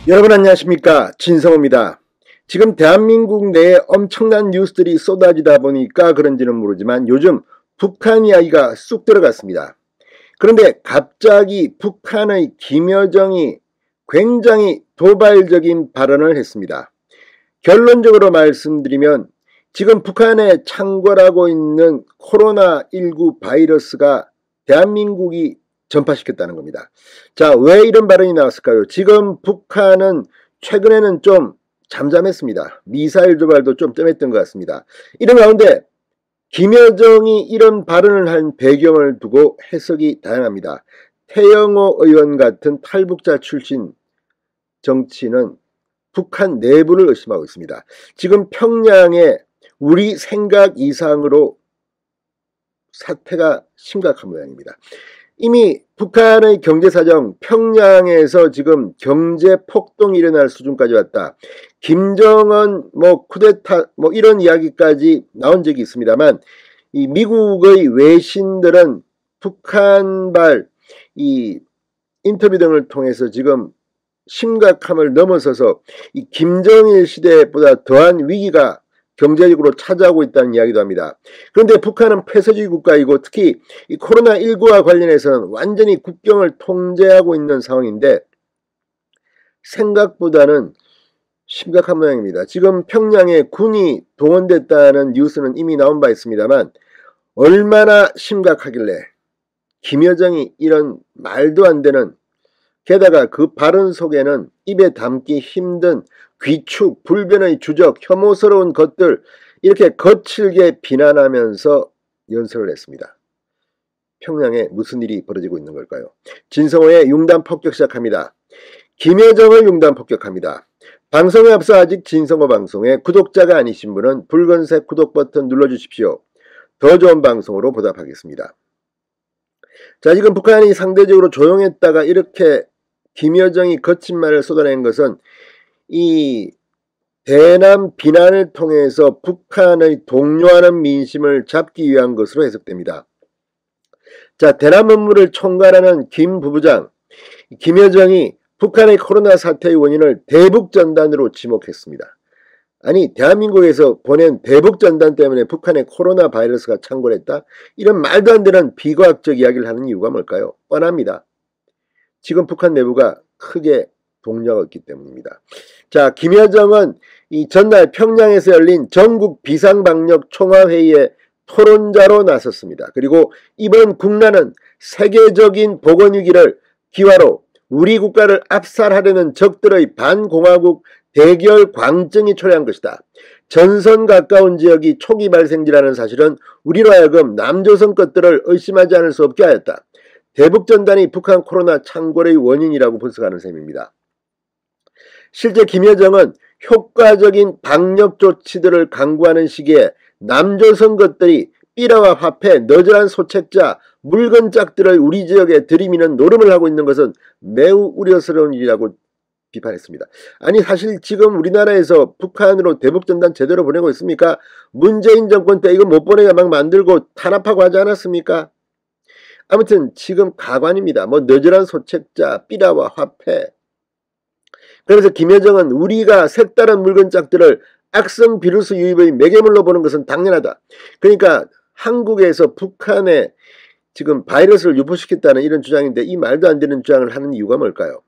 여러분 안녕하십니까, 진성호입니다. 지금 대한민국 내에 엄청난 뉴스들이 쏟아지다 보니까 그런지는 모르지만 요즘 북한 이야기가 쑥 들어갔습니다. 그런데 갑자기 북한의 김여정이 굉장히 도발적인 발언을 했습니다. 결론적으로 말씀드리면 지금 북한에 창궐하고 있는 코로나19 바이러스가 대한민국이 전파시켰다는 겁니다. 자, 왜 이런 발언이 나왔을까요? 지금 북한은 최근에는 좀 잠잠했습니다. 미사일 도발도 좀 뜸했던 것 같습니다. 이런 가운데 김여정이 이런 발언을 한 배경을 두고 해석이 다양합니다. 태영호 의원 같은 탈북자 출신 정치인은 북한 내부를 의심하고 있습니다. 지금 평양에 우리 생각 이상으로 사태가 심각한 모양입니다. 이미 북한의 경제사정, 평양에서 지금 경제 폭동이 일어날 수준까지 왔다. 김정은 쿠데타 이런 이야기까지 나온 적이 있습니다만, 이 미국의 외신들은 북한발 이 인터뷰 등을 통해서 지금 심각함을 넘어서서 이 김정일 시대보다 더한 위기가 경제적으로 찾아오고 있다는 이야기도 합니다. 그런데 북한은 폐쇄주의 국가이고 특히 이 코로나19와 관련해서는 완전히 국경을 통제하고 있는 상황인데 생각보다는 심각한 모양입니다. 지금 평양에 군이 동원됐다는 뉴스는 이미 나온 바 있습니다만 얼마나 심각하길래 김여정이 이런 말도 안 되는, 게다가 그 발언 속에는 입에 담기 힘든 귀축, 불변의 주적, 혐오스러운 것들 이렇게 거칠게 비난하면서 연설을 했습니다. 평양에 무슨 일이 벌어지고 있는 걸까요? 진성호의 융단 폭격 시작합니다. 김여정을 융단 폭격합니다. 방송에 앞서 아직 진성호 방송에 구독자가 아니신 분은 붉은색 구독 버튼 눌러주십시오. 더 좋은 방송으로 보답하겠습니다. 자, 지금 북한이 상대적으로 조용했다가 이렇게 김여정이 거친 말을 쏟아낸 것은 이 대남 비난을 통해서 북한의 동요하는 민심을 잡기 위한 것으로 해석됩니다. 자, 대남 업무를 총괄하는 김 부부장, 김여정이 북한의 코로나 사태의 원인을 대북전단으로 지목했습니다. 아니, 대한민국에서 보낸 대북전단 때문에 북한의 코로나 바이러스가 창궐했다? 이런 말도 안 되는 비과학적 이야기를 하는 이유가 뭘까요? 뻔합니다. 지금 북한 내부가 크게 동요하고 있기 때문입니다. 자, 김여정은 이 전날 평양에서 열린 전국 비상방역 총화회의에 토론자로 나섰습니다. 그리고 이번 국난은 세계적인 보건위기를 기화로 우리 국가를 압살하려는 적들의 반공화국 대결 광증이 초래한 것이다. 전선 가까운 지역이 초기 발생지라는 사실은 우리로 하여금 남조선 것들을 의심하지 않을 수 없게 하였다. 대북전단이 북한 코로나 창궐의 원인이라고 분석하는 셈입니다. 실제 김여정은 효과적인 방역 조치들을 강구하는 시기에 남조선 것들이 삐라와 화폐, 너절한 소책자, 묽은 짝들을 우리 지역에 들이미는 노름을 하고 있는 것은 매우 우려스러운 일이라고 비판했습니다. 아니, 사실 지금 우리나라에서 북한으로 대북전단 제대로 보내고 있습니까? 문재인 정권 때 이거 못 보내게 막 만들고 탄압하고 하지 않았습니까? 아무튼 지금 가관입니다. 너절한 소책자, 삐라와 화폐. 그래서 김여정은 우리가 색다른 묽은 짝들을 악성 비루스 유입의 매개물로 보는 것은 당연하다. 그러니까 한국에서 북한에 지금 바이러스를 유포시켰다는 이런 주장인데 이 말도 안 되는 주장을 하는 이유가 뭘까요?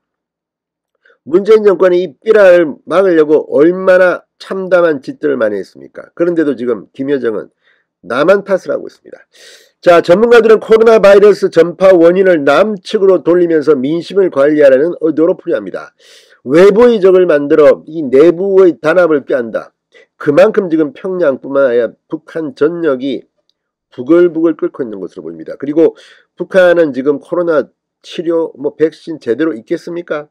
문재인 정권이 이 삐라를 막으려고 얼마나 참담한 짓들을 많이 했습니까? 그런데도 지금 김여정은 남한 탓을 하고 있습니다. 자, 전문가들은 코로나 바이러스 전파 원인을 남측으로 돌리면서 민심을 관리하라는 의도로 풀이합니다. 외부의 적을 만들어 이 내부의 단합을 꾀한다. 그만큼 지금 평양뿐만 아니라 북한 전역이 부글부글 끓고 있는 것으로 보입니다. 그리고 북한은 지금 코로나 치료 백신 제대로 있겠습니까?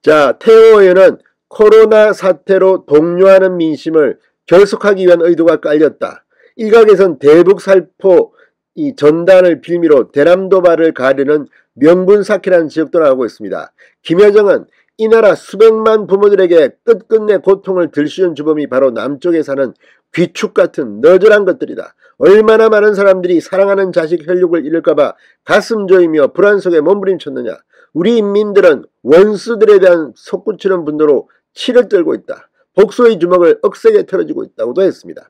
자, 태호 의원은 코로나 사태로 동요하는 민심을 결속하기 위한 의도가 깔렸다. 일각에선 대북 살포 이 전단을 빌미로 대남 도발을 가르는 명분삭해라는 지적도 나오고 있습니다. 김여정은 이 나라 수백만 부모들에게 끝끝내 고통을 들씌운 주범이 바로 남쪽에 사는 귀축 같은 너절한 것들이다. 얼마나 많은 사람들이 사랑하는 자식 혈육을 잃을까봐 가슴 조이며 불안 속에 몸부림쳤느냐. 우리 인민들은 원수들에 대한 솟구치는 분노로 치를 떨고 있다. 복수의 주먹을 억세게 털어주고 있다고도 했습니다.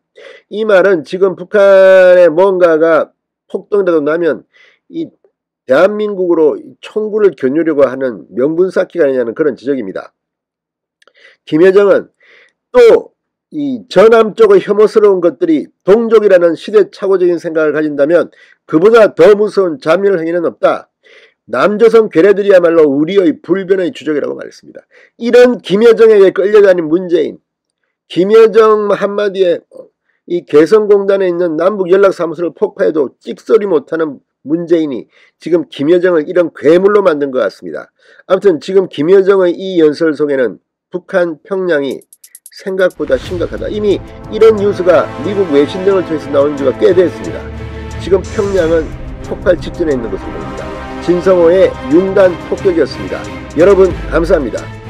이 말은 지금 북한에 뭔가가 폭동이라도 나면 이 대한민국으로 총구를 겨누려고 하는 명분 쌓기가 아니냐는 그런 지적입니다. 김여정은 또 이 저남쪽의 혐오스러운 것들이 동족이라는 시대착오적인 생각을 가진다면 그보다 더 무서운 잔멸 행위는 없다. 남조선 괴뢰들이야말로 우리의 불변의 주적이라고 말했습니다. 이런 김여정에게 끌려다닌 문재인, 김여정 한마디에 이 개성공단에 있는 남북연락사무소를 폭파해도 찍소리 못하는 문재인이 지금 김여정을 이런 괴물로 만든 것 같습니다. 아무튼 지금 김여정의 이 연설 속에는 북한 평양이 생각보다 심각하다. 이미 이런 뉴스가 미국 외신 등을 통해서 나온 지가 꽤 됐습니다. 지금 평양은 폭발 직전에 있는 것으로 보입니다. 진성호의 융단 폭격이었습니다. 여러분 감사합니다.